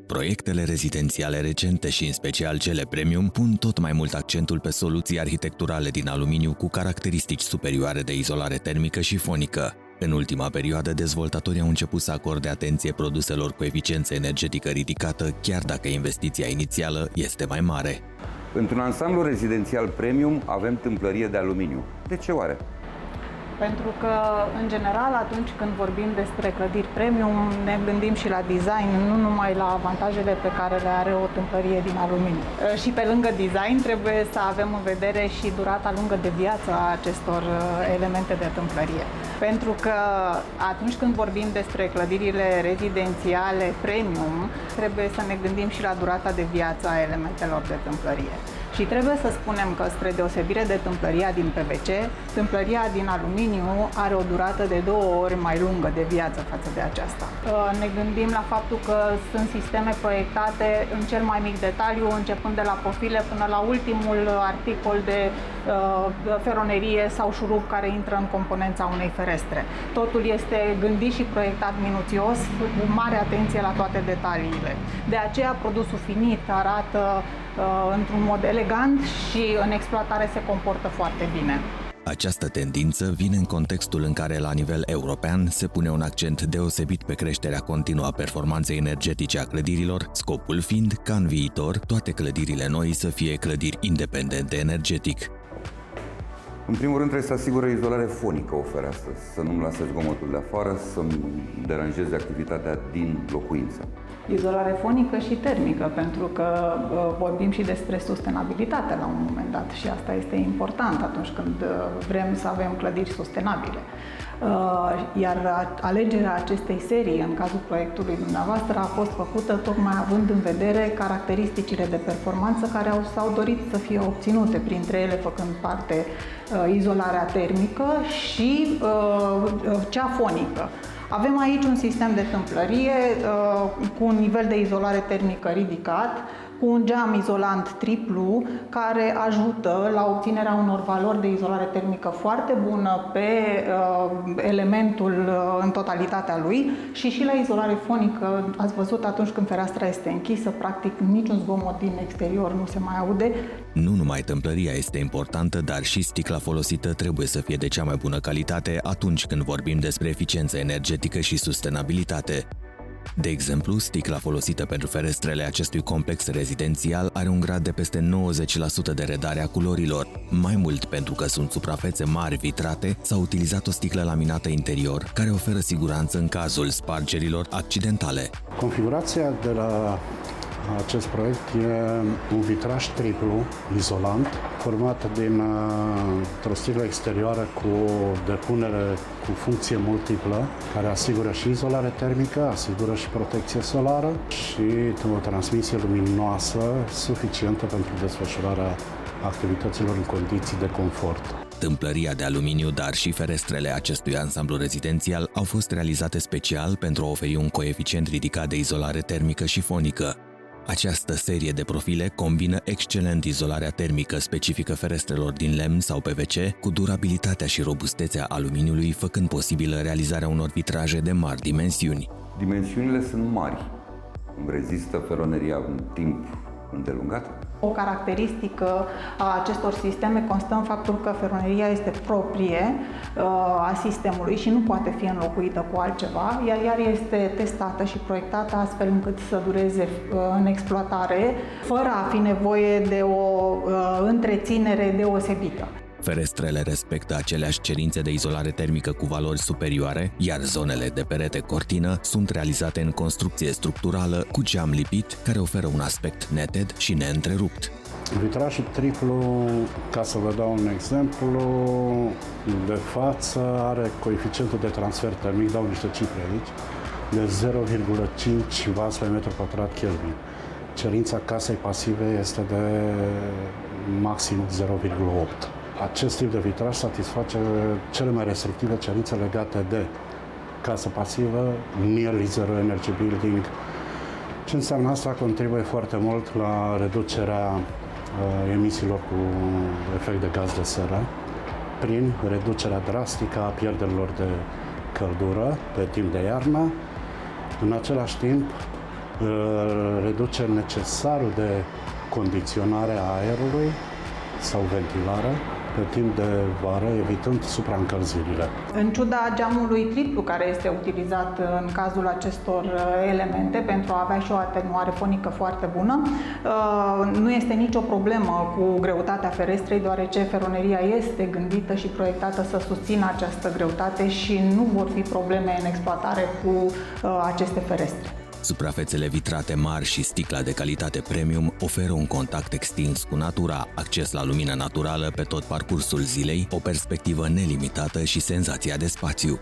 Proiectele rezidențiale recente și în special cele premium pun tot mai mult accentul pe soluții arhitecturale din aluminiu cu caracteristici superioare de izolare termică și fonică. În ultima perioadă, dezvoltatorii au început să acorde atenție produselor cu eficiență energetică ridicată, chiar dacă investiția inițială este mai mare. Într-un ansamblu rezidențial premium avem tâmplărie de aluminiu. De ce oare? Pentru că, în general, atunci când vorbim despre clădiri premium, ne gândim și la design, nu numai la avantajele pe care le are o tâmplărie din aluminiu. Și pe lângă design trebuie să avem în vedere și durata lungă de viață a acestor elemente de tâmplărie. Pentru că atunci când vorbim despre clădirile rezidențiale premium, trebuie să ne gândim și la durata de viață a elementelor de tâmplărie. Și trebuie să spunem că, spre deosebire de tâmplăria din PVC, tâmplăria din aluminiu are o durată de 2 ori mai lungă de viață față de aceasta. Ne gândim la faptul că sunt sisteme proiectate în cel mai mic detaliu, începând de la profile până la ultimul articol de feronerie sau șurub care intră în componența unei ferestre. Totul este gândit și proiectat minuțios, cu mare atenție la toate detaliile. De aceea, produsul finit arată într-un mod elegant și în exploatare se comportă foarte bine. Această tendință vine în contextul în care, la nivel european, se pune un accent deosebit pe creșterea continuă a performanței energetice a clădirilor, scopul fiind ca în viitor toate clădirile noi să fie clădiri independente energetic. În primul rând trebuie să asigure izolare fonică o fereastră, să nu-mi lase zgomotul de afară, să-mi deranjeze activitatea din locuință. Izolare fonică și termică, pentru că vorbim și despre sustenabilitate la un moment dat și asta este important atunci când vrem să avem clădiri sustenabile. Iar alegerea acestei serii în cazul proiectului dumneavoastră a fost făcută tocmai având în vedere caracteristicile de performanță care s-au dorit să fie obținute, printre ele făcând parte izolarea termică și cea fonică. Avem aici un sistem de tâmplărie cu un nivel de izolare termică ridicat, cu un geam izolant triplu, care ajută la obținerea unor valori de izolare termică foarte bună pe elementul în totalitatea lui și la izolare fonică. Ați văzut, atunci când fereastra este închisă, practic niciun zgomot din exterior nu se mai aude. Nu numai tâmplăria este importantă, dar și sticla folosită trebuie să fie de cea mai bună calitate atunci când vorbim despre eficiență energetică și sustenabilitate. De exemplu, sticla folosită pentru ferestrele acestui complex rezidențial are un grad de peste 90% de redare a culorilor. Mai mult, pentru că sunt suprafețe mari vitrate, s-a utilizat o sticlă laminată interior, care oferă siguranță în cazul spargerilor accidentale. Configurația de la acest proiect e un vitraj triplu, izolant, format din o sticlă exterioară cu depunere cu funcție multiplă, care asigură și izolare termică, asigură și protecție solară și o transmisie luminoasă suficientă pentru desfășurarea activităților în condiții de confort. Tâmplăria de aluminiu, dar și ferestrele acestui ansamblu rezidențial au fost realizate special pentru a oferi un coeficient ridicat de izolare termică și fonică. Această serie de profile combină excelent izolarea termică specifică ferestrelor din lemn sau PVC cu durabilitatea și robustețea aluminiului, făcând posibilă realizarea unor vitraje de mari dimensiuni. Dimensiunile sunt mari. Rezistă feroneria un timp îndelungat? O caracteristică a acestor sisteme constă în faptul că feroneria este proprie a sistemului și nu poate fi înlocuită cu altceva, iar ea este testată și proiectată astfel încât să dureze în exploatare, fără a fi nevoie de o întreținere deosebită. Ferestrele respectă aceleași cerințe de izolare termică cu valori superioare, iar zonele de perete cortină sunt realizate în construcție structurală cu geam lipit, care oferă un aspect neted și neîntrerupt. Vitrajul triplu, ca să vă dau un exemplu, de față are coeficientul de transfer termic, dau niște cifre aici, de 0,5 W pe metru pătrat Kelvin. Cerința casei pasive este de maxim 0,8. Acest tip de vitraj satisface cele mai restrictive cerințe legate de casă pasivă, nearly zero energy building. Ce înseamnă asta? Contribuie foarte mult la reducerea emisiilor cu efect de gaz de seră prin reducerea drastică a pierderilor de căldură pe timp de iarnă. În același timp, reduce necesarul de condiționare a aerului sau ventilare pe timp de vară, evitând supraîncălzirile. În ciuda geamului triplu care este utilizat în cazul acestor elemente pentru a avea și o atenuare fonică foarte bună, nu este nicio problemă cu greutatea ferestrei, deoarece feroneria este gândită și proiectată să susțină această greutate și nu vor fi probleme în exploatare cu aceste ferestre. Suprafețele vitrate mari și sticla de calitate premium oferă un contact extins cu natura, acces la lumină naturală pe tot parcursul zilei, o perspectivă nelimitată și senzația de spațiu.